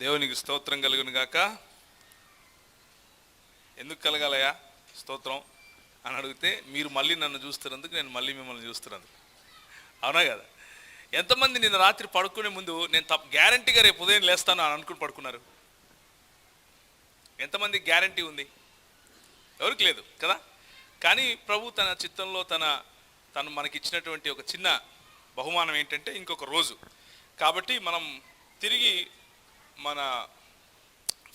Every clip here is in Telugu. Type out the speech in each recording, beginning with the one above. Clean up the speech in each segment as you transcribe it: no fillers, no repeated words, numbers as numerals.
దేవునికి స్తోత్రం కలుగును గాక. ఎందుకు కలగాలయా స్తోత్రం అని అడిగితే మీరు మళ్ళీ నన్ను చూస్తున్నందుకు, నేను మళ్ళీ మిమ్మల్ని చూస్తున్నందుకు. అవునా కదా? ఎంతమంది నిన్న రాత్రి పడుకునే ముందు నేను గ్యారంటీగా రేపు ఉదయం లేస్తాను అని అనుకుని పడుకున్నారు? ఎంతమంది గ్యారంటీ ఉంది? ఎవరికి లేదు కదా. కానీ ప్రభు తన చిత్తంలో తను మనకిచ్చినటువంటి ఒక చిన్న బహుమానం ఏంటంటే ఇంకొక రోజు. కాబట్టి మనం తిరిగి మన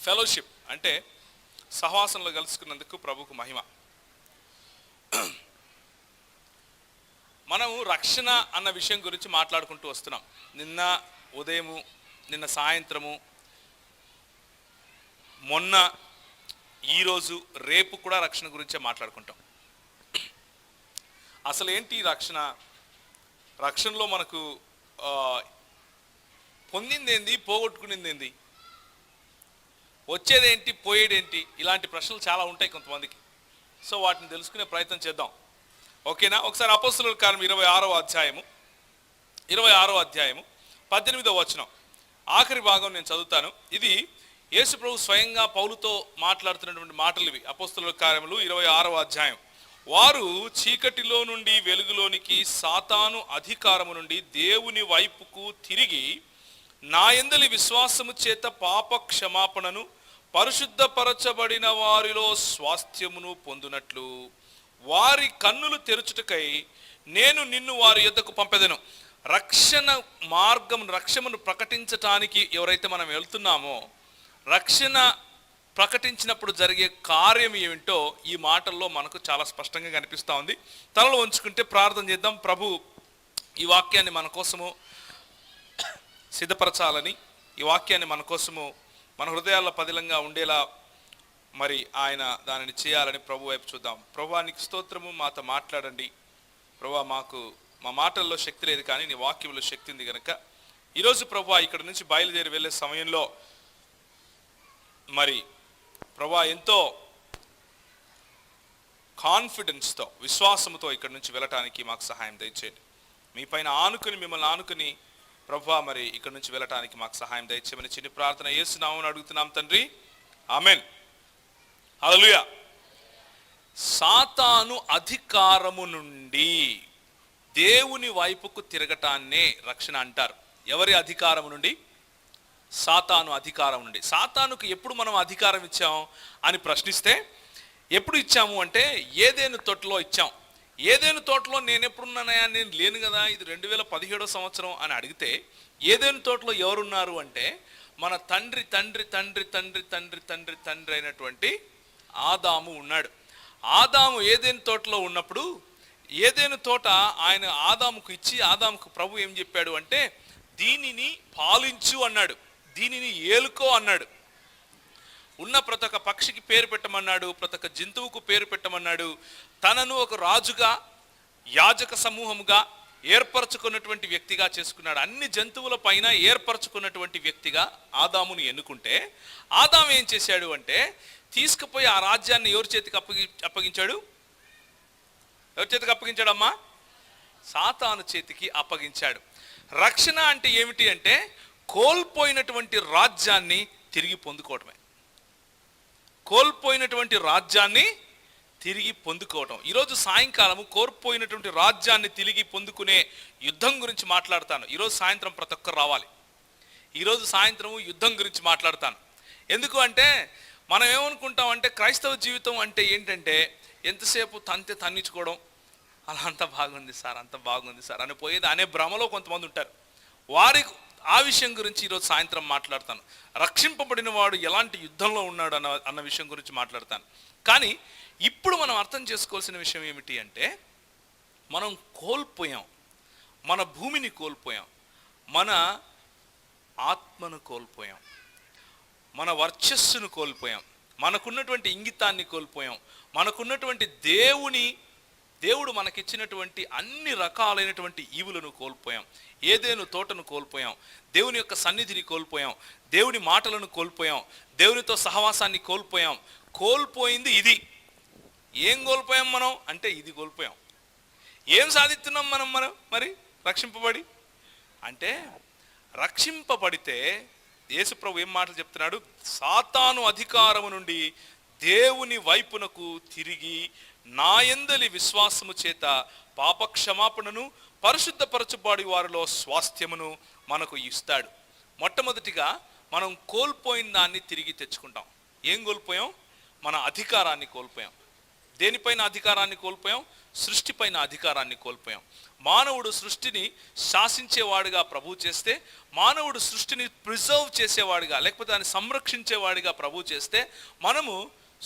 ఫెలోషిప్ అంటే సహవాసంలో కలుసుకున్నందుకు ప్రభుకు మహిమ. మనం రక్షణ అన్న విషయం గురించి మాట్లాడుకుంటూ వస్తున్నాం. నిన్న ఉదయము, నిన్న సాయంత్రము, మొన్న, ఈరోజు, రేపు కూడా రక్షణ గురించే మాట్లాడుకుంటాం. అసలు ఏంటి రక్షణ? రక్షణలో మనకు పొందింది ఏంది, పోగొట్టుకునేది ఏంది, వచ్చేదేంటి, పోయేదేంటి, ఇలాంటి ప్రశ్నలు చాలా ఉంటాయి కొంతమందికి. సో వాటిని తెలుసుకునే ప్రయత్నం చేద్దాం. ఓకేనా? ఒకసారి అపోస్తలుల కార్యం 26వ అధ్యాయము 18వ వచనం ఆఖరి భాగం నేను చదువుతాను. ఇది యేసు ప్రభు స్వయంగా పౌలుతో మాట్లాడుతున్నటువంటి మాటలు ఇవి. అపోస్తలుల కార్యములు 26వ అధ్యాయం. వారు చీకటిలో నుండి వెలుగులోనికి, సాతాను అధికారము నుండి దేవుని వైపుకు తిరిగి నా యందలి విశ్వాసము చేత పాప క్షమాపణను, పరిశుద్ధపరచబడిన వారిలో స్వాస్థ్యమును పొందునట్లు వారి కన్నులు తెరుచుటకై నేను నిన్ను వారి యొద్దకు పంపెదను. రక్షణ మార్గం, రక్షణను ప్రకటించటానికి ఎవరైతే మనం వెళ్తున్నామో, రక్షణ ప్రకటించినప్పుడు జరిగే కార్యం ఏమిటో ఈ మాటల్లో మనకు చాలా స్పష్టంగా కనిపిస్తూ ఉంది. తలలో ఉంచుకుంటే ప్రార్థన చేద్దాం. ప్రభు ఈ వాక్యాన్ని మన కోసము సిద్ధపరచాలని, ఈ వాక్యాన్ని మన కోసము మన హృదయాల్లో పదిలంగా ఉండేలా మరి ఆయన దానిని చేయాలని ప్రభు వైపు చూద్దాం. ప్రభువానికి స్తోత్రము. మాతో మాట్లాడండి ప్రభువా. మా మాటల్లో శక్తి లేదు, కానీ నీ వాక్యంలో శక్తి ఉంది కనుక ఈరోజు ప్రభువా ఇక్కడ నుంచి బయలుదేరి వెళ్ళే సమయంలో మరి ప్రభువా ఎంతో కాన్ఫిడెన్స్తో, విశ్వాసంతో ఇక్కడ నుంచి వెళ్ళటానికి మాకు సహాయం దయచేయండి. మీ పైన ఆనుకుని, మిమ్మల్ని ఆనుకుని ప్రభువా మరి ఇక్కడ నుంచి వెళ్ళటానికి మాకు సహాయం దయచేయమని చిన్న ప్రార్థన యేసు నామమున అడుగుతున్నాం తండ్రి, ఆమెన్. హల్లెలూయా. సాతాను అధికారము నుండి దేవుని వైపుకు తిరగటాన్నే రక్షణ అంటారు. ఎవరి అధికారం నుండి? సాతాను అధికారం నుండి. సాతానుకు ఎప్పుడు మనం అధికారం ఇచ్చాం అని ప్రశ్నిస్తే, ఎప్పుడు ఇచ్చాము అంటే ఏదెను తోటలో ఇచ్చాం. ఏదెను తోటలో నేను ఎప్పుడున్నానయా? నేను లేను కదా, ఇది 2017 సంవత్సరం అని అడిగితే ఏదెను తోటలో ఎవరున్నారు అంటే మన తండ్రి తండ్రి తండ్రి తండ్రి తండ్రి తండ్రి తండ్రి అయినటువంటి ఆదాము ఉన్నాడు. ఆదాము ఏదెను తోటలో ఉన్నప్పుడు ఏదెను తోట ఆయన ఆదాముకు ఇచ్చి, ఆదాముకు ప్రభు ఏం చెప్పాడు అంటే దీనిని పాలించు అన్నాడు, దీనిని ఏలుకో అన్నాడు. ఉన్న ప్రతి ఒక్క పక్షికి పేరు పెట్టమన్నాడు, ప్రతి ఒక్క జంతువుకు పేరు పెట్టమన్నాడు. తనను ఒక రాజుగా, యాజక సమూహముగా ఏర్పరచుకున్నటువంటి వ్యక్తిగా చేసుకున్నాడు. అన్ని జంతువుల పైన ఏర్పరచుకున్నటువంటి వ్యక్తిగా ఆదాముని ఎన్నుకుంటే, ఆదాము ఏం చేశాడు అంటే తీసుకుపోయి ఆ రాజ్యాన్ని ఎవరి చేతికి అప్పగించాడు? ఎవరి చేతికి అప్పగించాడమ్మా? సాతాను చేతికి అప్పగించాడు. రక్షణ అంటే ఏమిటి అంటే కోల్పోయినటువంటి రాజ్యాన్ని తిరిగి పొందుకోవటమే. కోల్పోయినటువంటి రాజ్యాన్ని తిరిగి పొందుకోవటం. ఈరోజు సాయంకాలము కోల్పోయినటువంటి రాజ్యాన్ని తిరిగి పొందుకునే యుద్ధం గురించి మాట్లాడతాను. ఈరోజు సాయంత్రం ప్రతి ఒక్కరు రావాలి. ఈరోజు సాయంత్రము యుద్ధం గురించి మాట్లాడతాను. ఎందుకు అంటే మనం ఏమనుకుంటాం అంటే క్రైస్తవ జీవితం అంటే ఏంటంటే ఎంతసేపు తన్నించుకోవడం, అలా అంత బాగుంది సార్, అంత బాగుంది సార్ అని పోయేది అనే భ్రమలో కొంతమంది ఉంటారు. ఆ విషయం గురించి ఈరోజు సాయంత్రం మాట్లాడతాను. రక్షింపబడిన వాడు ఎలాంటి యుద్ధంలో ఉన్నాడు అన్న విషయం గురించి మాట్లాడతాను. కానీ ఇప్పుడు మనం అర్థం చేసుకోవాల్సిన విషయం ఏమిటి అంటే మనం కోల్పోయాం, మన భూమిని కోల్పోయాం, మన ఆత్మను కోల్పోయాం, మన వర్చస్సును కోల్పోయాం, మనకున్నటువంటి ఇంగితాన్ని కోల్పోయాం, మనకున్నటువంటి దేవుడు మనకిచ్చినటువంటి అన్ని రకాలైనటువంటి ఈవులను కోల్పోయాం. ఏదేను తోటను కోల్పోయాం, దేవుని యొక్క సన్నిధిని కోల్పోయాం, దేవుని మాటలను కోల్పోయాం, దేవునితో సహవాసాన్ని కోల్పోయాం. కోల్పోయింది ఇది. ఏం కోల్పోయాం మనం అంటే ఇది కోల్పోయాం. ఏం సాధిస్తున్నాం మనం మరి రక్షింపబడి అంటే రక్షింపబడితే యేసు ప్రభు ఏం మాటలు చెప్తున్నాడు? సాతాను అధికారము నుండి దేవుని వైపునకు తిరిగి నాయందలి విశ్వాసము చేత పాప క్షమాపణను పరిశుద్ధపరచబడి వారిలో స్వాస్థ్యమును మనకు ఇస్తాడు. మొట్టమొదటిగా మనం కోల్పోయిన దాన్ని తిరిగి తెచ్చుకుంటాం. ఏం కోల్పోయాం? మన అధికారాన్ని కోల్పోయాం. దేనిపైన అధికారాన్ని కోల్పోయాం? సృష్టిపైన అధికారాన్ని కోల్పోయాం. మానవుడు సృష్టిని శాసించేవాడిగా ప్రభు చేస్తే, మానవుడు సృష్టిని ప్రిజర్వ్ చేసేవాడిగా లేకపోతే దాన్ని సంరక్షించేవాడిగా ప్రభు చేస్తే, మనము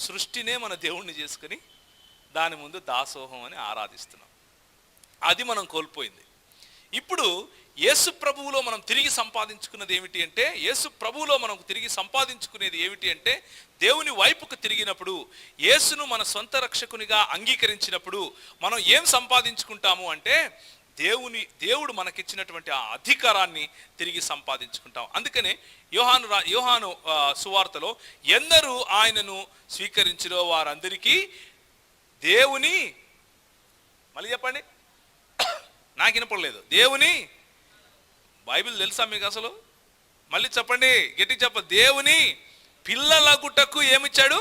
సృష్టినే మన దేవుణ్ణి చేసుకుని దాని ముందు దాసోహం అని ఆరాధిస్తున్నాం. అది మనం కోల్పోయింది. ఇప్పుడు యేసు ప్రభువులో మనం తిరిగి సంపాదించుకున్నది ఏమిటి అంటే, యేసు ప్రభువులో మనం తిరిగి సంపాదించుకునేది ఏమిటి అంటే, దేవుని వైపుకు తిరిగినప్పుడు, యేసును మన సొంత రక్షకునిగా అంగీకరించినప్పుడు మనం ఏం సంపాదించుకుంటాము అంటే, దేవుడు మనకిచ్చినటువంటి ఆ అధికారాన్ని తిరిగి సంపాదించుకుంటాం. అందుకనే యోహాను సువార్తలో ఎందరూ ఆయనను స్వీకరించిరో వారందరికీ దేవుని, మళ్ళీ చెప్పండి, నాకు వినపడలేదు, దేవుని, బైబిల్ తెలుసా మీకు అసలు? మళ్ళీ చెప్పండి, గట్టిగా చెప్ప. దేవుని పిల్లలగుటకు ఏమిచ్చాడు?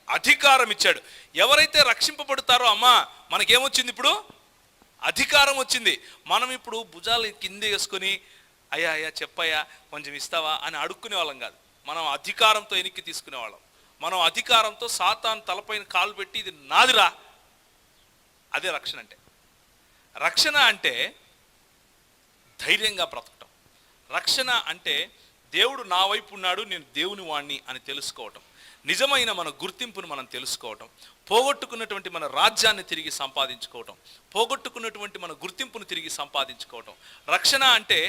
అధికారం ఇచ్చాడు. ఎవరైతే రక్షింపబడతారో, అమ్మా మనకేమొచ్చింది ఇప్పుడు? అధికారం వచ్చింది. మనం ఇప్పుడు భుజాలు కింద వేసుకొని అయ్యా అయ్యా చెప్పయ్యా కొంచెం ఇస్తావా అని అడుక్కునే వాళ్ళం కాదు. మనం అధికారంతో ఎనిక్కి తీసుకునే వాళ్ళం. మనం అధికారంతో సాతాను తలపైన కాలు పెట్టి ఇది నాదిరా, అదే రక్షణ అంటే. రక్షణ అంటే ధైర్యంగా బ్రతకటం. రక్షణ అంటే దేవుడు నా వైపు ఉన్నాడు, నేను దేవుని వాణ్ణి అని తెలుసుకోవటం. నిజమైన మన గుర్తింపును మనం తెలుసుకోవటం. పోగొట్టుకున్నటువంటి మన రాజ్యాన్ని తిరిగి సంపాదించుకోవటం. పోగొట్టుకున్నటువంటి మన గుర్తింపును తిరిగి సంపాదించుకోవటం. రక్షణ అంటే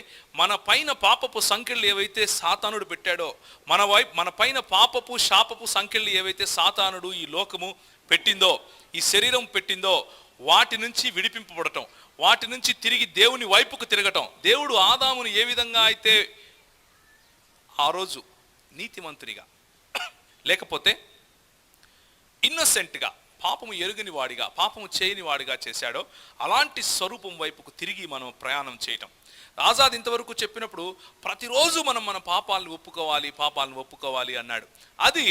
మన పైన పాపపు సంకెళ్ళు ఏవైతే సాతానుడు పెట్టాడో, మన పైన పాపపు శాపపు సంకెళ్ళు ఏవైతే సాతానుడు ఈ లోకము పెట్టిందో, ఈ శరీరం పెట్టిందో, వాటి నుంచి విడిపింపబడటం, వాటి నుంచి తిరిగి దేవుని వైపుకు తిరగటం. దేవుడు ఆదామును ఏ విధంగా అయితే ఆ రోజు నీతిమంతునిగా లేకపోతే ఇన్నోసెంట్గా, పాపము ఎరుగని వాడిగా, పాపము చేయని వాడిగా చేశాడో, అలాంటి స్వరూపం వైపుకు తిరిగి మనం ప్రయాణం చేయటం. ఆజాద్ ఇంతవరకు చెప్పినప్పుడు ప్రతిరోజు మనం మన పాపాలను ఒప్పుకోవాలి అన్నాడు. అది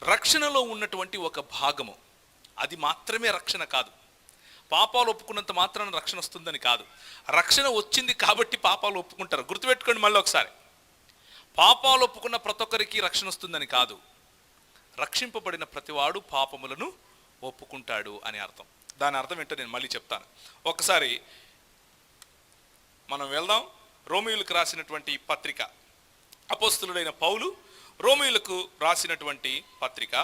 రక్షణలో ఉన్నటువంటి ఒక భాగము. అది మాత్రమే రక్షణ కాదు. పాపాలు ఒప్పుకున్నంత మాత్రాన రక్షణ వస్తుందని కాదు. రక్షణ వచ్చింది కాబట్టి పాపాలు ఒప్పుకుంటారు. గుర్తుపెట్టుకోండి మళ్ళీ ఒకసారి. పాపాలు ఒప్పుకున్న ప్రతి ఒక్కరికి రక్షణ వస్తుందని కాదు. రక్షింపబడిన ప్రతివాడు పాపములను ఒప్పుకుంటాడు అని అర్థం. దాని అర్థం ఏంటో నేను మళ్ళీ చెప్తాను. ఒకసారి మనం వెళ్దాం. రోమీయులకు రాసినటువంటి పత్రిక, అపోస్తలుడైన పౌలు రోమీయులకు రాసినటువంటి పత్రిక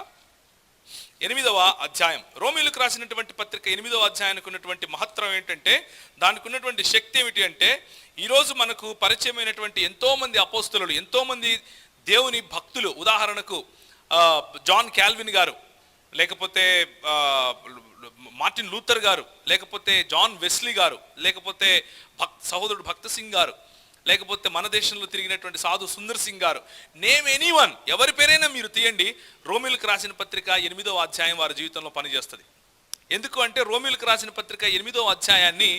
8వ అధ్యాయం. రోమీయులకు రాసినటువంటి పత్రిక 8వ అధ్యాయానికి ఉన్నటువంటి మహత్తరం ఏంటంటే, దానికి ఉన్నటువంటి శక్తి ఏమిటి అంటే, ఈరోజు మనకు పరిచయమైనటువంటి ఎంతోమంది అపోస్తలులు, ఎంతోమంది దేవుని భక్తులు, ఉదాహరణకు జాన్ క్యాల్విన్ గారు, లేకపోతే మార్టిన్ లూథర్ గారు, లేకపోతే జాన్ వెస్లీ గారు, లేకపోతే సహోదరుడు భక్త సింగ్ గారు, లేకపోతే మన దేశంలో తిరిగినటువంటి సాధు సుందర్ సింగ్ గారు, నేమ్ ఎనీవన్, ఎవరి పేరైనా మీరు తీయండి, రోమీయులకు రాసిన పత్రిక 8వ అధ్యాయం వారి జీవితంలో పనిచేస్తుంది. ఎందుకు అంటే, రోమీయులకు రాసిన పత్రిక 8వ అధ్యాయాన్ని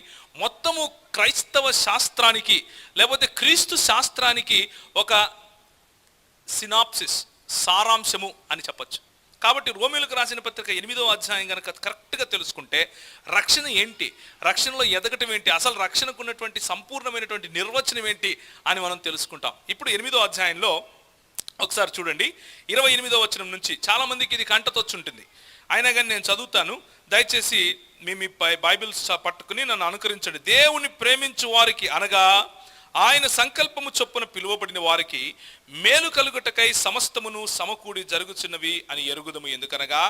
మొత్తము క్రైస్తవ శాస్త్రానికి లేకపోతే క్రీస్తు శాస్త్రానికి ఒక సినాప్సిస్, సారాంశము అని చెప్పచ్చు. కాబట్టి రోమీయులకు రాసిన పత్రిక 8వ అధ్యాయం కనుక కరెక్ట్గా తెలుసుకుంటే రక్షణ ఏంటి, రక్షణలో ఎదగటం ఏంటి, అసలు రక్షణకు ఉన్నటువంటి సంపూర్ణమైనటువంటి నిర్వచనం ఏంటి అని మనం తెలుసుకుంటాం. ఇప్పుడు 8వ అధ్యాయంలో ఒకసారి చూడండి, 28వ వచనం నుంచి. చాలామందికి ఇది కంటతొచ్చుంటుంది, అయినా కానీ నేను చదువుతాను. దయచేసి మీ బైబిల్స్ పట్టుకుని నన్ను అనుకరించండి. దేవుని ప్రేమించు వారికి, అనగా ఆయన సంకల్పము చొప్పున పిలువబడిన వారికి మేలు కలుగుటకై సమస్తమును సమకూడి జరుగుచున్నవి అని ఎరుగుదము. ఎందుకనగా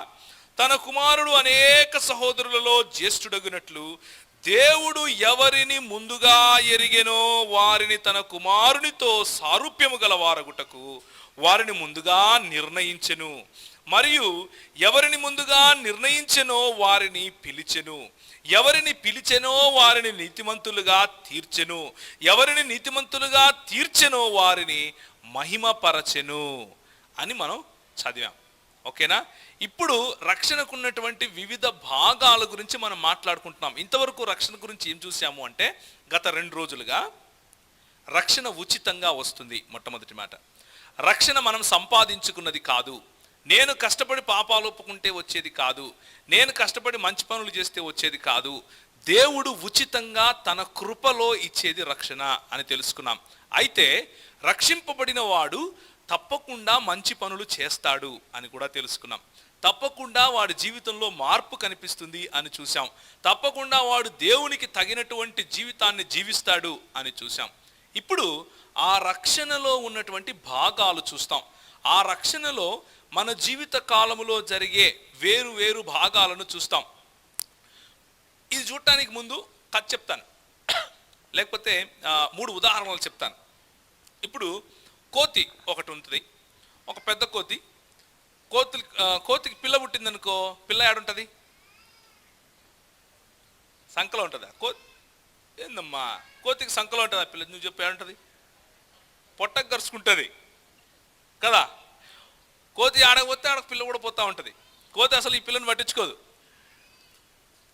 తన కుమారుడు అనేక సహోదరులలో జ్యేష్ఠుడగునట్లు దేవుడు ఎవరిని ముందుగా ఎరిగెనో వారిని తన కుమారునితో సారూప్యము గల వారగుటకు వారిని ముందుగా నిర్ణయించెను. మరియు ఎవరిని ముందుగా నిర్ణయించెనో వారిని పిలిచెను, ఎవరిని పిలిచెనో వారిని నీతిమంతులుగా తీర్చెను, ఎవరిని నీతిమంతులుగా తీర్చెనో వారిని మహిమపరచెను అని మనం చదివాం. ఓకేనా? ఇప్పుడు రక్షణకు ఉన్నటువంటి వివిధ భాగాల గురించి మనం మాట్లాడుకుంటున్నాం. ఇంతవరకు రక్షణ గురించి ఏం చూసాము అంటే, గత 2 రోజులుగా రక్షణ ఉచితంగా వస్తుంది. మొట్టమొదటి మాట, రక్షణ మనం సంపాదించుకున్నది కాదు. నేను కష్టపడి పాపాలు ఒప్పుకుంటే వచ్చేది కాదు. నేను కష్టపడి మంచి పనులు చేస్తే వచ్చేది కాదు. దేవుడు ఉచితంగా తన కృపలో ఇచ్చేది రక్షణ అని తెలుసుకున్నాం. అయితే రక్షింపబడిన వాడు తప్పకుండా మంచి పనులు చేస్తాడు అని కూడా తెలుసుకున్నాం. తప్పకుండా వాడి జీవితంలో మార్పు కనిపిస్తుంది అని చూసాం. తప్పకుండా వాడు దేవునికి తగినటువంటి జీవితాన్ని జీవిస్తాడు అని చూసాం. ఇప్పుడు ఆ రక్షణలో ఉన్నటువంటి భాగాలు చూస్తాం. ఆ రక్షణలో మన జీవిత కాలములో జరిగే వేరు వేరు భాగాలను చూస్తాం. ఇది చూడటానికి ముందు కథ చెప్తాను, లేకపోతే 3 ఉదాహరణలు చెప్తాను. ఇప్పుడు కోతి ఒకటి ఉంటుంది, ఒక పెద్ద కోతి. కోతికి పిల్ల పుట్టిందనుకో, పిల్ల ఏడుంటుంది? సంకలో ఉంటుందా? ఏందమ్మా కోతికి సంకలో ఉంటుందా పిల్ల? నువ్వు చెప్పి ఏడుంటుంది? పొట్టకు గరుచుకుంటుంది కదా. కోతి ఆడకపోతే ఆడకు పిల్ల కూడా పోతూ ఉంటుంది. కోతి అసలు ఈ పిల్లని పట్టించుకోదు.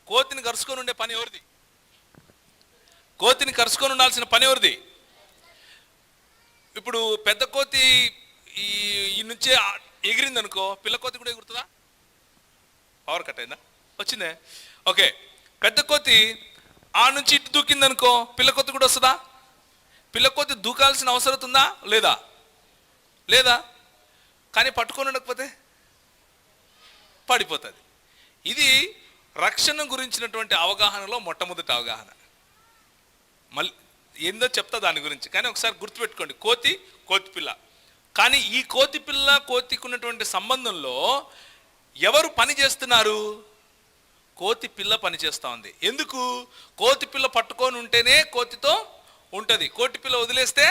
కోతిని కరుచుకొని ఉండే పని ఎవరిది? కోతిని కరుచుకొని ఉండాల్సిన పని ఎవరిది? ఇప్పుడు పెద్ద కోతి ఈ నుంచే ఎగిరింది అనుకో, పిల్ల కోతి కూడా ఎగురుతుందా? పవర్ కట్ అయిందా? వచ్చిందే. ఓకే, పెద్ద కోతి ఆ నుంచి ఇటు దూకింది అనుకో, పిల్ల కోతి కూడా వస్తుందా? పిల్ల కోతి దూకాల్సిన అవసరం ఉందా? లేదా? లేదా? కానీ పట్టుకొని ఉండకపోతే పడిపోతుంది. ఇది రక్షణ గురించినటువంటి అవగాహనలో మొట్టమొదటి అవగాహన. మళ్ళీ ఏందో చెప్తా దాని గురించి, కానీ ఒకసారి గుర్తుపెట్టుకోండి, కోతి పిల్ల. కానీ ఈ కోతి పిల్ల కోతికి ఉన్నటువంటి సంబంధంలో ఎవరు పని చేస్తున్నారు? కోతి పిల్ల పని చేస్తూ ఉంది. ఎందుకు? కోతి పిల్ల పట్టుకొని ఉంటేనే కోతితో ఉంటుంది. కోతి పిల్ల వదిలేస్తే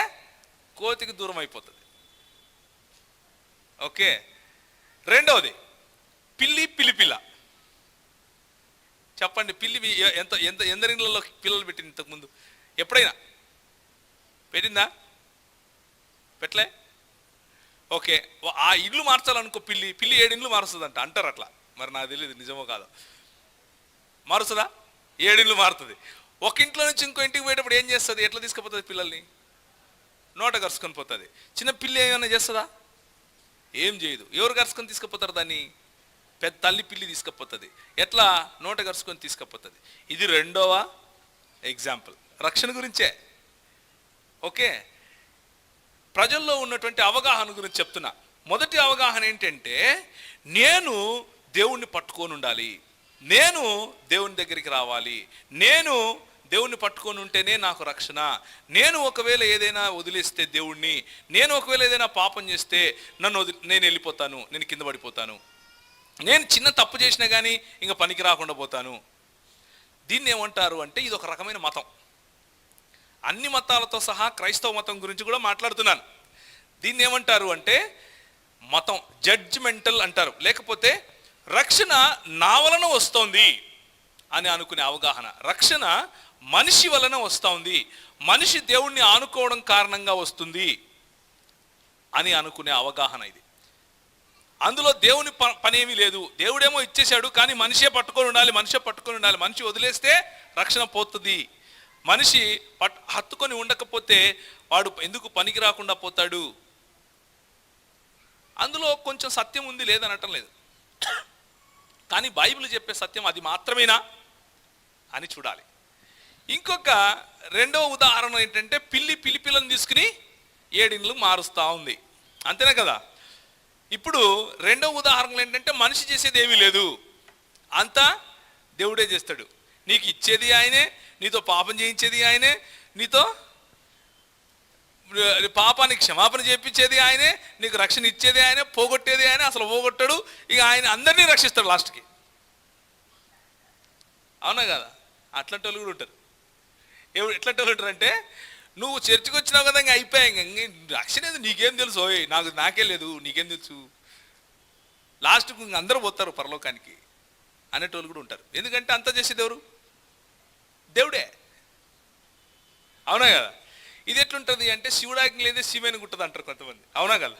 కోతికి దూరం అయిపోతుంది. ఓకే, రెండవది పిల్లి పిల్ల. చెప్పండి, పిల్లి ఎందరిళ్ళలో పిల్లలు పెట్టింది ఇంతకుముందు? ఎప్పుడైనా పెట్టిందా? పెట్టలే. ఓకే, ఆ ఇల్లు మార్చాలనుకో, పిల్లి 7 ఇండ్లు మారుస్తుందంట అంటారు. అట్లా మరి నాకు తెలియదు నిజమో కాదో. మారుస్తుందా? 7 ఇండ్లు మారుతుంది. ఒక ఇంట్లో నుంచి ఇంకో ఇంటికి పోయేటప్పుడు ఏం చేస్తుంది? ఎట్లా తీసుకుపోతుంది పిల్లల్ని? నోట కరుచుకొని పోతుంది. చిన్న పిల్లి ఏమైనా చేస్తుందా? ఏం చేయదు. ఎవరు కరుచుకొని తీసుకుపోతారు దాన్ని? పెద్ద తల్లి పిల్లి తీసుకుపోతుంది. ఎట్లా? నోట కరుచుకొని తీసుకుపోతుంది. ఇది రెండవ ఎగ్జాంపుల్ రక్షణ గురించే. ఓకే, ప్రజల్లో ఉన్నటువంటి అవగాహన గురించి చెప్తున్నా. మొదటి అవగాహన ఏంటంటే, నేను దేవుణ్ణి పట్టుకొని ఉండాలి, నేను దేవుని దగ్గరికి రావాలి, నేను దేవుణ్ణి పట్టుకొని ఉంటేనే నాకు రక్షణ. నేను ఒకవేళ ఏదైనా వదిలేస్తే దేవుణ్ణి, నేను ఒకవేళ ఏదైనా పాపం చేస్తే నేను వెళ్ళిపోతాను, నేను కింద పడిపోతాను, నేను చిన్న తప్పు చేసినా కానీ ఇంకా పనికి రాకుండా పోతాను. దీన్ని ఏమంటారు అంటే, ఇది ఒక రకమైన మతం. అన్ని మతాలతో సహా క్రైస్తవ మతం గురించి కూడా మాట్లాడుతున్నాను. దీన్ని ఏమంటారు అంటే మతం, జడ్జిమెంటల్ అంటారు. లేకపోతే రక్షణ నా వలన వస్తోంది అని అనుకునే అవగాహన. రక్షణ మనిషి వలన వస్తుంది, మనిషి దేవుణ్ణి ఆనుకోవడం కారణంగా వస్తుంది అని అనుకునే అవగాహన ఇది. అందులో దేవుని పనేమీ లేదు. దేవుడేమో ఇచ్చేశాడు, కానీ మనిషే పట్టుకొని ఉండాలి, మనిషి వదిలేస్తే రక్షణ పోతుంది. మనిషి హత్తుకొని ఉండకపోతే వాడు ఎందుకు పనికి రాకుండా పోతాడు? అందులో కొంచెం సత్యం ఉంది, లేదనటం లేదు. కానీ బైబిల్ చెప్పే సత్యం అది మాత్రమేనా అని చూడాలి. ఇంకొక రెండవ ఉదాహరణ ఏంటంటే, పిల్లిపిల్లని తీసుకుని 7 ఇండ్లు మారుస్తూ ఉంది. అంతేనే కదా. ఇప్పుడు రెండవ ఉదాహరణలు ఏంటంటే, మనిషి చేసేది ఏమీ లేదు, అంతా దేవుడే చేస్తాడు. నీకు ఇచ్చేది ఆయనే, నీతో పాపం చేయించేది ఆయనే, నీతో పాపానికి క్షమాపణ చేయించేది ఆయనే, నీకు రక్షణ ఇచ్చేది ఆయనే, పోగొట్టేది ఆయనే. అసలు పోగొట్టాడు, ఇక ఆయన అందరినీ రక్షిస్తాడు లాస్ట్కి. అవునా కదా? అట్లాంటి వాళ్ళు కూడా ఉంటారు. ఎట్లాంటి వాళ్ళు ఉంటారు అంటే, నువ్వు చర్చికి వచ్చినావు కదా, ఇంకా అయిపోయా, రక్షణ ఏది నీకేం తెలుసు, నాకే లేదు, నీకేం తెలుసు, లాస్ట్కు ఇంక అందరూ పోతారు పరలోకానికి అనేటోళ్ళు కూడా ఉంటారు. ఎందుకంటే అంతా చేసేది ఎవరు? దేవుడే. అవునా కదా? ఇది ఎట్లుంటుంది అంటే, శివుడాకి లేదే శివేని గుట్టదు అంటారు కొంతమంది. అవునా కదా?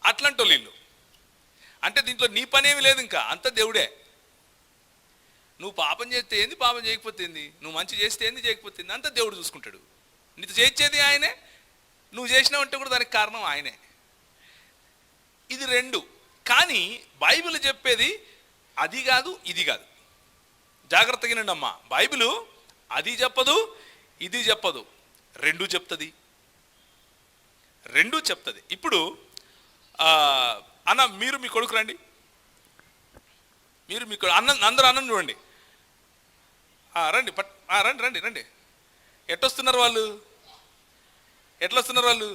అట్లాంటి వాళ్ళు ఇల్లు అంటే దీంట్లో నీ పనేమి లేదు, ఇంకా అంత దేవుడే. నువ్వు పాపం చేస్తే ఏంది, పాపం చేయకపోతే ఏంది, నువ్వు మంచి చేస్తే ఏంది, చేయకపోతే ఏంది, అంతా దేవుడు చూసుకుంటాడు. నీతో చేయించేది ఆయనే, నువ్వు చేసినావంటే కూడా దానికి కారణం ఆయనే. ఇది రెండు. కానీ బైబిల్ చెప్పేది అది కాదు ఇది కాదు. జాగ్రత్తగా వినండి అమ్మా. బైబిల్ అది చెప్పదు ఇది చెప్పదు, రెండూ చెప్తుంది. రెండూ చెప్తుంది. ఇప్పుడు అన్న మీరు మీ కొడుకు రండి, మీరు మీ అందరూ అన్నం చూడండి. రండి రండి రండి రండి. ఎట్లొస్తున్నారు వాళ్ళు? ఎట్లొస్తున్నారు వాళ్ళు?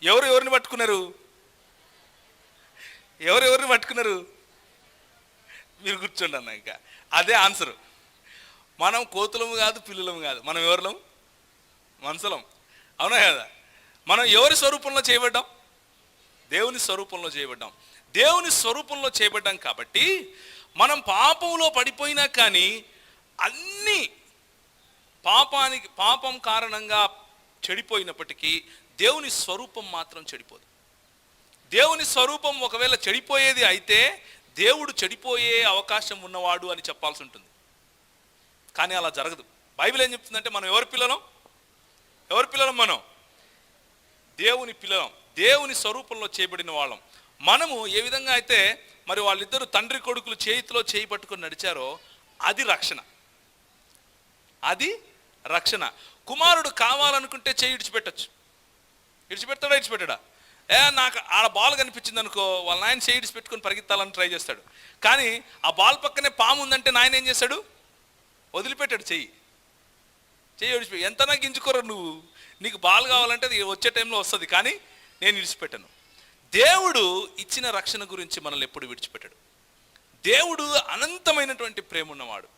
ఎవరిని పట్టుకున్నారు? ఎవరిని పట్టుకున్నారు? మీరు కూర్చోండి అన్న. ఇంకా అదే ఆన్సరు. మనం కోతులము కాదు, పిల్లులము కాదు, మనం ఎవరిలం? మనుషులం. అవునా కదా? మనం ఎవరి స్వరూపంలో చేయబడ్డాం? దేవుని స్వరూపంలో చేయబడ్డాం. దేవుని స్వరూపంలో చేయబడ్డాం కాబట్టి మనం పాపంలో పడిపోయినా కానీ అన్నీ పాపం కారణంగా చెడిపోయినప్పటికీ దేవుని స్వరూపం మాత్రం చెడిపోదు. దేవుని స్వరూపం ఒకవేళ చెడిపోయేది అయితే దేవుడు చెడిపోయే అవకాశం ఉన్నవాడు అని చెప్పాల్సి ఉంటుంది. కానీ అలా జరగదు. బైబిల్ ఏం చెప్తుందంటే మనం ఎవరి పిల్లలం? మనం దేవుని పిల్లలం, దేవుని స్వరూపంలో చేయబడిన వాళ్ళం. మనము ఏ విధంగా అయితే మరి వాళ్ళిద్దరు తండ్రి కొడుకులు చేతిలో చేయి పట్టుకొని నడిచారో అది రక్షణ. అది రక్షణ. కుమారుడు కావాలనుకుంటే చేయి ఇడిచిపెట్టచ్చు. ఇడిచిపెడతాడా? ఇడిచిపెట్టాడా? నాకు ఆడ బాల్ కనిపించింది అనుకో, వాళ్ళ నాయన చేయి ఇడిచిపెట్టుకొని పరిగెత్తాలని ట్రై చేస్తాడు. కానీ ఆ బాల్ పక్కనే పాము ఉందంటే నాయన ఏం చేస్తాడు? వదిలిపెట్టాడు చెయ్యి విడిచిపెట్టి. ఎంతనా గింజుకోరు నువ్వు, నీకు బాల్ కావాలంటే అది వచ్చే టైంలో వస్తుంది, కానీ నేను విడిచిపెట్టాను. దేవుడు ఇచ్చిన రక్షణ గురించి మనల్ని ఎప్పుడు విడిచిపెట్టాడు. దేవుడు అనంతమైనటువంటి ప్రేమ ఉన్నవాడు.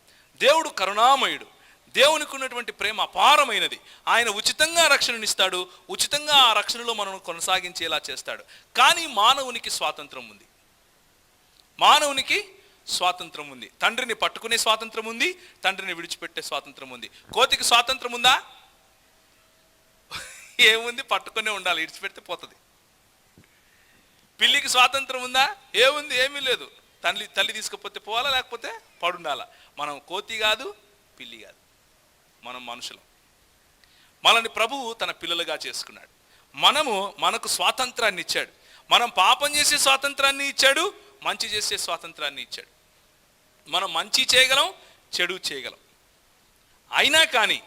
దేవుడు కరుణామయుడు. దేవునికి ఉన్నటువంటి ప్రేమ అపారమైనది. ఆయన ఉచితంగా రక్షణనిస్తాడు, ఉచితంగా ఆ రక్షణలో మనం కొనసాగించేలా చేస్తాడు. కానీ మానవునికి స్వాతంత్రం ఉంది. మానవునికి స్వాతంత్రం ఉంది. తండ్రిని పట్టుకునే స్వాతంత్రం ఉంది, తండ్రిని విడిచిపెట్టే స్వాతంత్రం ఉంది. కోతికి స్వాతంత్రం ఉందా? ఏముంది? పట్టుకునే ఉండాలి, విడిచిపెడితే పోతుంది. పిల్లికి స్వాతంత్రం ఉందా? ఏముంది? ఏమీ లేదు. తల్లి తీసుకపోతే పోవాలా, లేకపోతే పడుండాలా. మనం కోతి కాదు, పిల్లి కాదు, మనం మనుషులం. మనల్ని ప్రభువు తన పిల్లలుగా చేసుకున్నాడు. మనకు స్వాతంత్రాన్ని ఇచ్చాడు. మనం పాపం చేసే స్వాతంత్రాన్ని ఇచ్చాడు, మంచి చేసే స్వాతంత్రాన్ని ఇచ్చాడు. మనం మంచి చేయగలం, చెడు చేయగలం. అయినా కానీ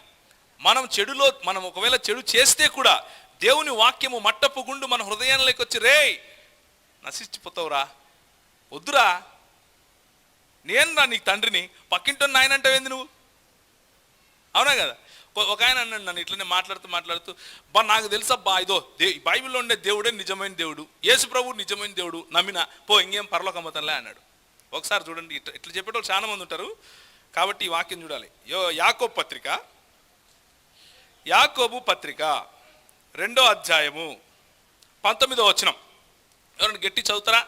మనం ఒకవేళ చెడు చేస్తే కూడా దేవుని వాక్యము మట్టపు గుండు మన హృదయంలోకి వచ్చి, రే నశించిపోతావురా, వద్దురా, నేను రా నీకు తండ్రిని, పక్కింటో నాయన అంటావేంది నువ్వు? అవునా కదా? ఒక ఆయన అన్నాడు నన్ను ఇట్లనే మాట్లాడుతూ నాకు తెలుసబ్బా, ఇదో బైబిల్లో ఉండే దేవుడే నిజమైన దేవుడు, యేసు ప్రభువు నిజమైన దేవుడు, నమ్మినా ఇంకేం పరలోకమ్మతంలే అన్నాడు. ఒకసారి చూడండి, ఇట్లా చెప్పేటోళ్ళు చాలా మంది ఉంటారు. కాబట్టి ఈ వాక్యం చూడాలి. యాకోబు పత్రిక 2వ అధ్యాయము 19వ వచనం. ఎవరైనా గట్టి చదువుతారా?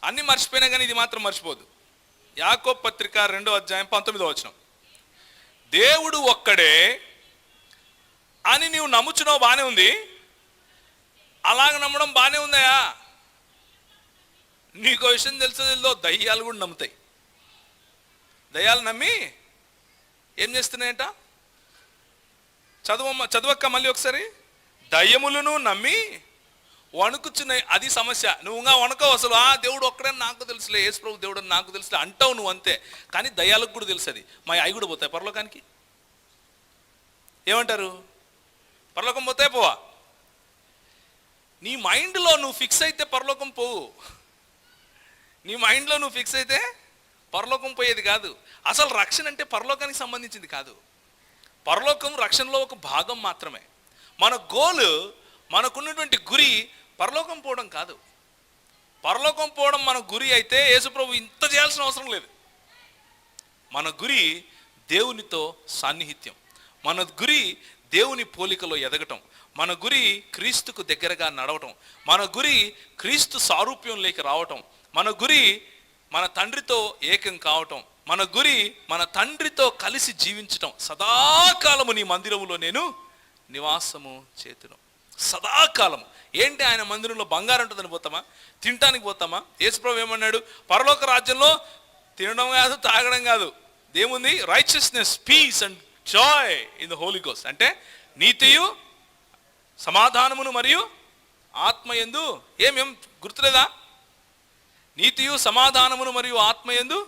అన్ని మర్చిపోయినా కానీ ఇది మాత్రం మర్చిపోదు. యాకోబు పత్రిక 2వ అధ్యాయం 19వ వచనం. దేవుడు ఒక్కడే అని నీవు నమ్ముచున్నావు, బాగానే ఉంది. అలాగ నమ్మడం బాగానే ఉందయా. నీకో విషయం తెలుసో, దయ్యాలు కూడా నమ్ముతాయి. దయ్యాలు నమ్మి ఏం చేస్తున్నాయంట? చదువక్క మళ్ళీ ఒకసారి. దయ్యములను నమ్మి వణుకుచున్నాయి. అది సమస్య. నువ్వుగా వణకవు అసలు. దేవుడు ఒక్కడని నాకు తెలుసులే, యేసు ప్రభు దేవుడు అని నాకు తెలుసులే అంటావు నువ్వు, అంతే. కానీ దయ్యాలకు కూడా తెలుసు. అది మా అవి కూడా పోతాయి పరలోకానికి. ఏమంటారు? పరలోకం పోతాయి, పోవా? నీ మైండ్లో నువ్వు ఫిక్స్ అయితే పరలోకం పోవు. నీ మైండ్లో నువ్వు ఫిక్స్ అయితే పరలోకం పోయేది కాదు. అసలు రక్షణ అంటే పరలోకానికి సంబంధించింది కాదు. పరలోకం రక్షణలో ఒక భాగం మాత్రమే. మన గోల్, మనకున్నటువంటి గురి పరలోకం పోవడం కాదు. పరలోకం పోవడం మన గురి అయితే యేసుప్రభు ఇంత చేయాల్సిన అవసరం లేదు. మన గురి దేవునితో సాన్నిహిత్యం. మన గురి దేవుని పోలికలో ఎదగటం. మన గురి క్రీస్తుకు దగ్గరగా నడవటం. మన గురి క్రీస్తు సారూప్యంలోకి రావటం. మన గురి మన తండ్రితో ఏకం కావటం. మన గురి మన తండ్రితో కలిసి జీవించటం. సదాకాలము నీ మందిరములో నేను నివాసము చేతును. సదాకాలము. ఏంటి? ఆయన మందిరంలో బంగారం ఉంటుందని పోతామా? తినటానికి పోతామా? యేసుప్రభు ఏమన్నాడు? పరలోక రాజ్యంలో తినడం కాదు, తాగడం కాదు, ఏముంది? Righteousness, peace and joy in the Holy Ghost. అంటే నీతియు సమాధానమును మరియు ఆత్మయందు ఏమేం గుర్తులేదా? నీతియు సమాధానమును మరియు ఆత్మయందు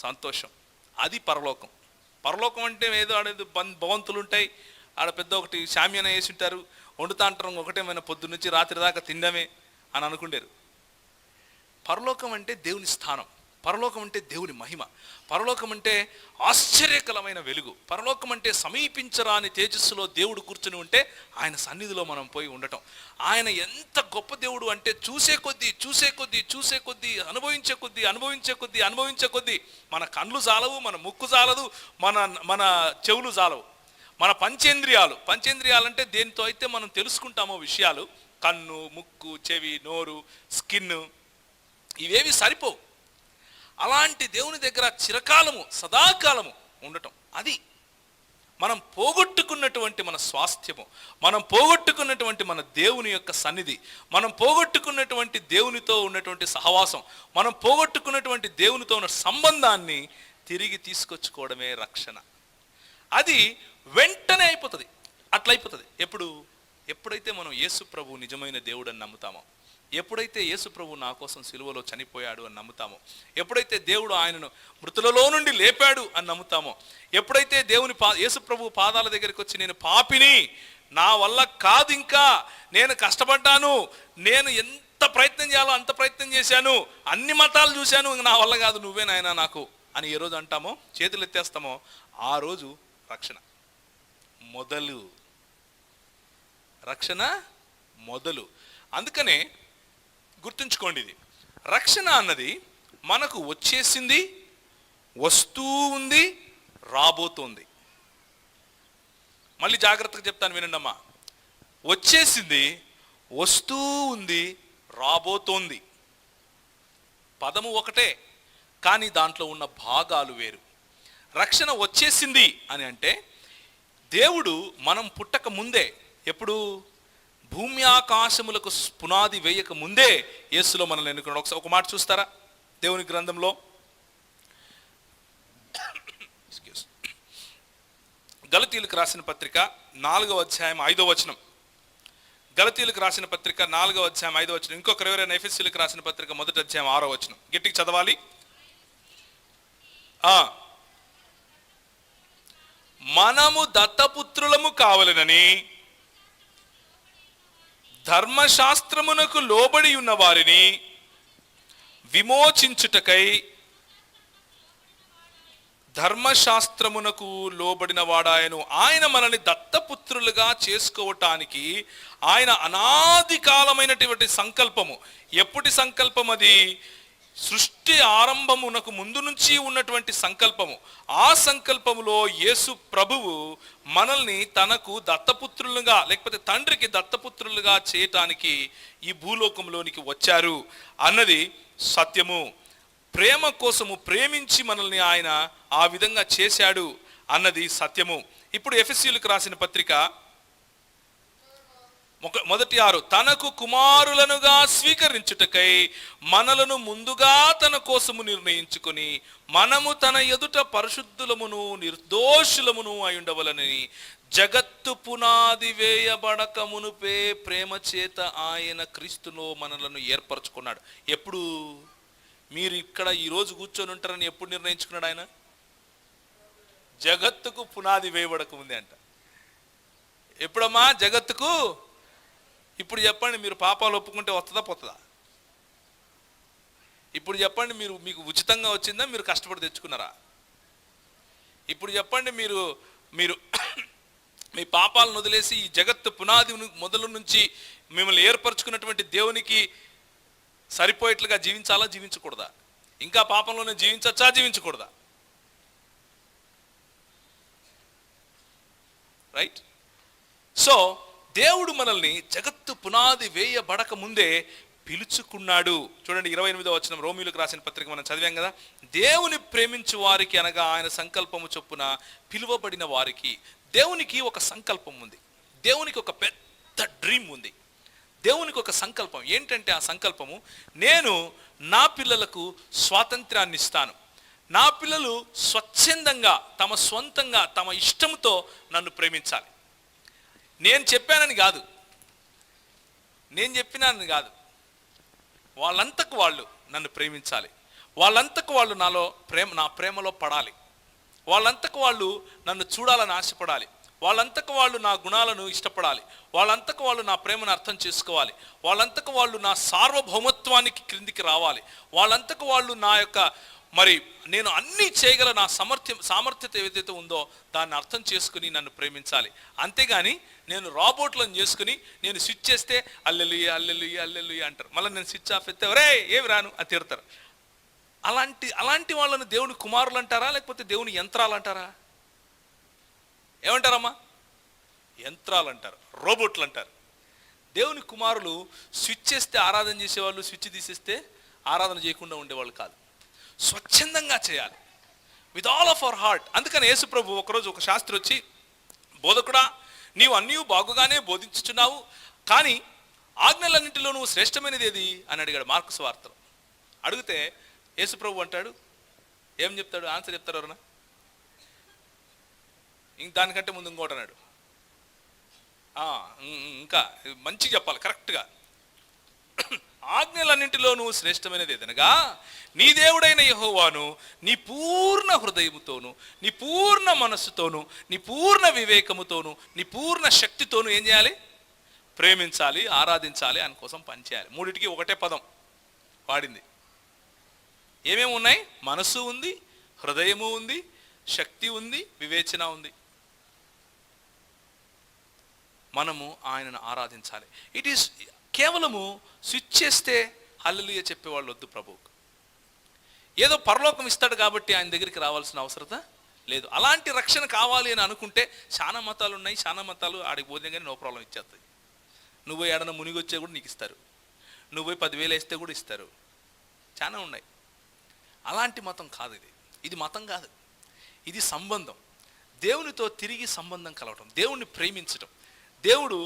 సంతోషం. అది పరలోకం. పరలోకం అంటే ఏదో ఆడేది భవంతులు ఉంటాయి, ఆడ పెద్ద ఒకటి శామ్యాన వేసి ఉంటారు, వండుతా అంటారు, ఒకటేమైనా పొద్దు నుంచి రాత్రి దాకా తినడమే అని అనుకుంటారు. పరలోకం అంటే దేవుని స్థానం, పరలోకం అంటే దేవుని మహిమ, పరలోకం అంటే ఆశ్చర్యకరమైన వెలుగు, పరలోకం అంటే సమీపించరాని తేజస్సులో దేవుడు కూర్చుని ఉంటే ఆయన సన్నిధిలో మనం పోయి ఉండటం. ఆయన ఎంత గొప్ప దేవుడు అంటే చూసే కొద్దీ అనుభవించే కొద్దీ మన కళ్ళు చాలవు, మన ముక్కు చాలదు, మన చెవులు చాలవు, మన పంచేంద్రియాలు అంటే దేనితో అయితే మనం తెలుసుకుంటామో విషయాలు, కన్ను, ముక్కు, చెవి, నోరు, స్కిన్, ఇవేవి సరిపోవు. అలాంటి దేవుని దగ్గర చిరకాలము సదాకాలము ఉండటం, అది మనం పోగొట్టుకున్నటువంటి మన స్వాస్థ్యము, మనం పోగొట్టుకున్నటువంటి మన దేవుని యొక్క సన్నిధి, మనం పోగొట్టుకున్నటువంటి దేవునితో ఉన్నటువంటి సహవాసం, మనం పోగొట్టుకున్నటువంటి దేవునితో ఉన్న సంబంధాన్ని తిరిగి తీసుకొచ్చుకోవడమే రక్షణ. అది వెంటనే అయిపోతుంది, అట్లయిపోతుంది. ఎప్పుడైతే మనం యేసు ప్రభు నిజమైన దేవుడు అని నమ్ముతామో, ఎప్పుడైతే యేసు ప్రభు నా కోసం సిలువలో చనిపోయాడు అని నమ్ముతామో, ఎప్పుడైతే దేవుడు ఆయనను మృతులలో నుండి లేపాడు అని నమ్ముతామో, ఎప్పుడైతే యేసు ప్రభు పాదాల దగ్గరికి వచ్చి నేను పాపిని, నా వల్ల కాదు, ఇంకా నేను కష్టపడ్డాను, నేను ఎంత ప్రయత్నం చేయాలో అంత ప్రయత్నం చేశాను, అన్ని మతాలు చూశాను, నా వల్ల కాదు, నువ్వే నాయనా నాకు అని ఏ రోజు అంటామో, చేతులు ఎత్తేస్తామో, ఆ రోజు రక్షణ మొదలు. అందుకనే గుర్తుంచుకోండి, ఇది రక్షణ అన్నది మనకు వచ్చేసింది, వస్తూ ఉంది, రాబోతోంది. మళ్ళీ జాగ్రత్తగా చెప్తాను వినండమ్మా. వచ్చేసింది, వస్తూ ఉంది, రాబోతోంది. పదము ఒకటే, కానీ దాంట్లో ఉన్న భాగాలు వేరు. రక్షణ వచ్చేసింది అని అంటే దేవుడు మనం పుట్టక ముందే, ఎప్పుడు భూమి ఆకాశములకు పునాది వేయక ముందే యేసులో మనల్ని ఎన్నుకున్నాడు. ఒకసారి ఒక మాట చూస్తారా దేవుని గ్రంథంలో? గలతీయులకు రాసిన పత్రిక 4వ అధ్యాయం 5వ వచనం. గలతీయులకు రాసిన పత్రిక 4వ అధ్యాయం 5వ వచనం. ఇంకొకరు ఎవరైనా ఎఫెసీయులకు రాసిన పత్రిక 1వ అధ్యాయం 6వ వచనం గట్టిగా చదవాలి. మనము దత్తపుత్రులము కావలెనని ధర్మశాస్త్రమునకు లోబడి ఉన్న వారిని విమోచించుటకై, ధర్మశాస్త్రమునకు లోబడిన వాడాయను. ఆయన మనల్ని దత్తపుత్రులుగా చేసుకోవటానికి ఆయన అనాది కాలమైనటువంటి సంకల్పము. ఎప్పటి సంకల్పం అది? సృష్టి ఆరంభమునకు ముందు నుంచి ఉన్నటువంటి సంకల్పము. ఆ సంకల్పములో యేసు ప్రభువు మనల్ని తనకు దత్తపుత్రులుగా, లేకపోతే తండ్రికి దత్తపుత్రులుగా చేయటానికి ఈ భూలోకంలోనికి వచ్చారు అన్నది సత్యము. ప్రేమ కోసము ప్రేమించి మనల్ని ఆయన ఆ విధంగా చేశాడు అన్నది సత్యము. ఇప్పుడు ఎఫెసీయులకు రాసిన పత్రిక 1:6, తనకు కుమారులనుగా స్వీకరించుటకై మనలను ముందుగా తన కోసము నిర్ణయించుకొని మనము తన ఎదుట పరిశుద్ధులమును నిర్దోషులమును అయి ఉండవలనని జగత్తు పునాది వేయబడక మునుపే ప్రేమ చేత ఆయన క్రీస్తులో మనలను ఏర్పరచుకున్నాడు. ఎప్పుడు? మీరు ఇక్కడ ఈరోజు కూర్చొని ఉంటారని ఎప్పుడు నిర్ణయించుకున్నాడు ఆయన? జగత్తుకు పునాది వేయబడక ముందే అంట. ఎప్పుడమ్మా? జగత్తుకు. ఇప్పుడు చెప్పండి, మీరు పాపాలు ఒప్పుకుంటే వస్తుందా పోతుందా? ఇప్పుడు చెప్పండి, మీకు ఉచితంగా వచ్చిందా, మీరు కష్టపడి తెచ్చుకున్నారా? ఇప్పుడు చెప్పండి, మీరు మీ పాపాలను వదిలేసి ఈ జగత్తు పునాది మొదలు నుంచి మిమ్మల్ని ఏర్పరచుకున్నటువంటి దేవునికి సరిపోయేట్లుగా జీవించాలా, జీవించకూడదా? ఇంకా పాపంలోనే జీవించచ్చా, జీవించకూడదా? రైట్. సో దేవుడు మనల్ని జగత్తు పునాది వేయబడక ముందే పిలుచుకున్నాడు. చూడండి 28వ వచనం, రోమీయులకు రాసిన పత్రిక మనం చదివాం కదా. దేవుని ప్రేమించు వారికి అనగా ఆయన సంకల్పము చొప్పున పిలువబడిన వారికి. దేవునికి ఒక సంకల్పం ఉంది, దేవునికి ఒక పెద్ద డ్రీమ్ ఉంది, దేవునికి ఒక సంకల్పం. ఏంటంటే ఆ సంకల్పము, నేను నా పిల్లలకు స్వాతంత్రాన్ని ఇస్తాను, నా పిల్లలు స్వచ్ఛందంగా తమ స్వంతంగా తమ ఇష్టంతో నన్ను ప్రేమించాలి. నేను చెప్పానని కాదు, నేను చెప్పినానని కాదు, వాళ్ళంతకు వాళ్ళు నన్ను ప్రేమించాలి. వాళ్ళంతకు వాళ్ళు నా ప్రేమలో పడాలి. వాళ్ళంతకు వాళ్ళు నన్ను చూడాలని ఆశపడాలి. వాళ్ళంతకు వాళ్ళు నా గుణాలను ఇష్టపడాలి. వాళ్ళంతకు వాళ్ళు నా ప్రేమను అర్థం చేసుకోవాలి. వాళ్ళంతకు వాళ్ళు నా సార్వభౌమత్వానికి క్రిందికి రావాలి. వాళ్ళంతకు వాళ్ళు నా యొక్క నేను అన్నీ చేయగల నా సామర్థ్యత ఏదైతే ఉందో దాన్ని అర్థం చేసుకుని నన్ను ప్రేమించాలి. అంతేగాని నేను రాబోట్లను చేసుకుని నేను స్విచ్ చేస్తే అల్లెలుయ్య అల్లెలుయ్య అల్లెలుయ్య అంటారు. మళ్ళీ నేను స్విచ్ ఆఫ్ ఎత్తే రే ఏమి రాను అని తిడతారు. అలాంటి వాళ్ళను దేవుని కుమారులు అంటారా, లేకపోతే దేవుని యంత్రాలు అంటారా? ఏమంటారమ్మా? యంత్రాలు అంటారు, రోబోట్లు అంటారు. దేవుని కుమారులు స్విచ్ చేస్తే ఆరాధన చేసేవాళ్ళు, స్విచ్ తీసేస్తే ఆరాధన చేయకుండా ఉండేవాళ్ళు కాదు. స్వచ్ఛందంగా చేయాలి, with all of our heart. అందుకని యేసు ప్రభు ఒకరోజు ఒక శాస్త్రి వచ్చి, బోధకుడా నీవు అన్నీ బాగుగానే బోధించుచున్నావు, కానీ ఆజ్ఞలన్నింటిలో నువ్వు శ్రేష్టమైనది ఏది అని అడిగాడు మార్కు సువార్తలో. అడిగితే యేసు ప్రభు అంటాడు, ఏం చెప్తాడు? ఆన్సర్ చెప్తారు ఎవరన్నా? దానికంటే ముందు ఇంకోటి అన్నాడు, ఇంకా మంచిగా చెప్పాలి కరెక్ట్గా. ఆజ్ఞలన్నింటిలో నువ్వు శ్రేష్టమైనది ఏదనగా నీ దేవుడైన యెహోవాను నీ పూర్ణ హృదయముతోను, నీ పూర్ణ మనస్సుతోను, నీ పూర్ణ వివేకముతోను, నీ పూర్ణ శక్తితోను ఏం చేయాలి? ప్రేమించాలి, ఆరాధించాలి, ఆయన కోసం పనిచేయాలి. మూడిటికి ఒకటే పదం వాడింది. ఏమేమి ఉన్నాయి? మనస్సు ఉంది, హృదయము ఉంది, శక్తి ఉంది, వివేచన ఉంది. మనము ఆయనను ఆరాధించాలి. ఇట్ ఈస్ కేవలము స్విచ్ చేస్తే హల్లెలూయా చెప్పేవాళ్ళు వద్దు ప్రభువుకు. ఏదో పరలోకం ఇస్తాడు కాబట్టి ఆయన దగ్గరికి రావాల్సిన అవసరత లేదు. అలాంటి రక్షణ కావాలి అని అనుకుంటే చాలా మతాలు ఉన్నాయి, చాలా మతాలు ఆడికి పోతే కానీ నో ప్రాబ్లం ఇచ్చేస్తాయి. నువ్వు ఏడన మునిగి వచ్చే కూడా నీకు ఇస్తారు, నువ్వు 10,000 వేస్తే కూడా ఇస్తారు, చాలా ఉన్నాయి. అలాంటి మతం కాదు ఇది. ఇది మతం కాదు, ఇది సంబంధం. దేవునితో తిరిగి సంబంధం కలవటం, దేవుణ్ణి ప్రేమించటం. దేవుడు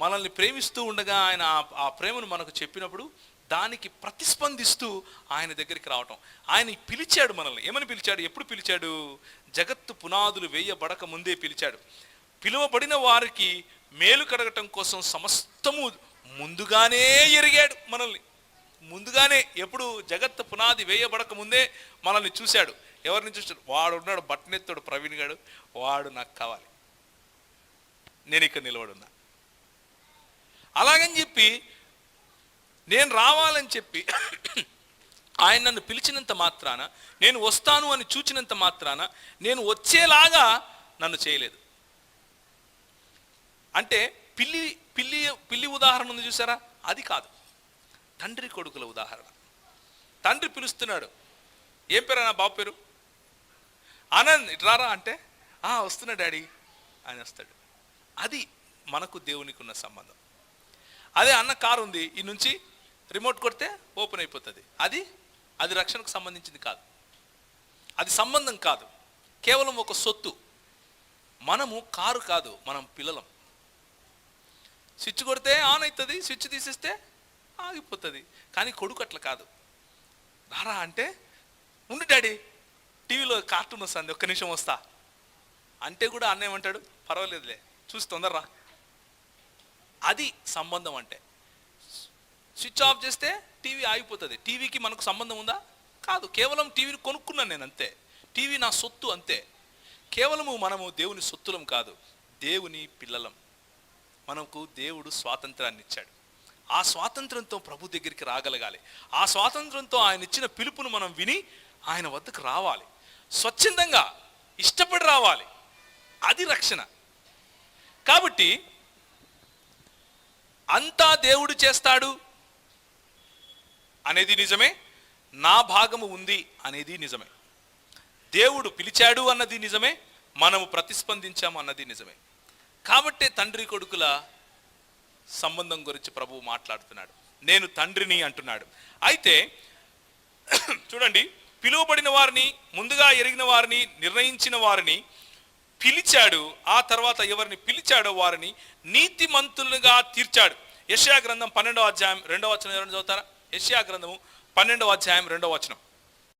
మనల్ని ప్రేమిస్తూ ఉండగా ఆయన ఆ ప్రేమను మనకు చెప్పినప్పుడు దానికి ప్రతిస్పందిస్తూ ఆయన దగ్గరికి రావటం. ఆయన పిలిచాడు మనల్ని. ఏమని పిలిచాడు? ఎప్పుడు పిలిచాడు? జగత్తు పునాదులు వేయబడక ముందే పిలిచాడు. పిలువబడిన వారికి మేలు కడగటం కోసం సమస్తము ముందుగానే ఎరిగాడు మనల్ని. ముందుగానే ఎప్పుడు? జగత్తు పునాది వేయబడక ముందే మనల్ని చూశాడు. ఎవరిని చూశాడు? వాడు ఉన్నాడు, బట్టనెత్తాడు ప్రవీణ్ గాడు, వాడు నాకు కావాలి, నేను ఇక్కడ నిలబడున్నా. అలాగని చెప్పి నేను రావాలని చెప్పి ఆయన నన్ను పిలిచినంత మాత్రాన, నేను వస్తాను అని చూచినంత మాత్రాన నేను వచ్చేలాగా నన్ను చేయలేదు. అంటే పిల్లి ఉదాహరణ ఉంది చూసారా? అది కాదు, తండ్రి కొడుకుల ఉదాహరణ. తండ్రి పిలుస్తున్నాడు, ఏం పేరు నా బాబు పేరు? ఆనంద్ ఇట్రారా అంటే వస్తున్నా డాడీ అని వస్తాడు. అది మనకు దేవునికి ఉన్న సంబంధం. అదే అన్న కారు ఉంది, ఈ నుంచి రిమోట్ కొడితే ఓపెన్ అయిపోతుంది. అది రక్షణకు సంబంధించింది కాదు, అది సంబంధం కాదు, కేవలం ఒక సొత్తు. మనము కారు కాదు, మనం పిల్లలం. స్విచ్ కొడితే ఆన్ అవుతుంది, స్విచ్ తీసేస్తే ఆగిపోతుంది. కానీ కొడుకు అట్లా కాదు. రారా అంటే ఉండు డాడీ, టీవీలో కార్టూన్ వస్తుంది, ఒక్క నిమిషం వస్తా అంటే కూడా అన్న ఏమంటాడు? పర్వాలేదులే చూసి తొందరరా. అది సంబంధం అంటే. స్విచ్ ఆఫ్ చేస్తే టీవీ ఆగిపోతుంది. టీవీకి మనకు సంబంధం ఉందా? కాదు. కేవలం టీవీని కొనుక్కున్నాను నేను, అంతే. టీవీ నా సొత్తు, అంతే. కేవలము మనము దేవుని సొత్తులం కాదు, దేవుని పిల్లలం. మనకు దేవుడు స్వాతంత్రాన్ని ఇచ్చాడు. ఆ స్వాతంత్రంతో ప్రభు దగ్గరికి రాగలగాలి. ఆ స్వాతంత్రంతో ఆయన ఇచ్చిన పిలుపును మనం విని ఆయన వద్దకు రావాలి. స్వచ్ఛందంగా ఇష్టపడి రావాలి. అది రక్షణ. కాబట్టి అంతా దేవుడు చేస్తాడు అనేది నిజమే, నా భాగము ఉంది అనేది నిజమే. దేవుడు పిలిచాడు అన్నది నిజమే, మనము ప్రతిస్పందించాము అన్నది నిజమే. కాబట్టే తండ్రి కొడుకుల సంబంధం గురించి ప్రభువు మాట్లాడుతున్నాడు. నేను తండ్రిని అంటున్నాడు. అయితే చూడండి, పిలువబడిన వారిని, ముందుగా ఎరిగిన వారిని, నిర్ణయించిన వారిని పిలిచాడు. ఆ తర్వాత ఎవరిని పిలిచాడో వారిని నీతిమంతులుగా తీర్చాడు. యెషయా గ్రంథం 12వ అధ్యాయం 2వ వచనం ఎవరైనా చదువుతారా? యెషయా గ్రంథము 12వ అధ్యాయం 2వ వచనం.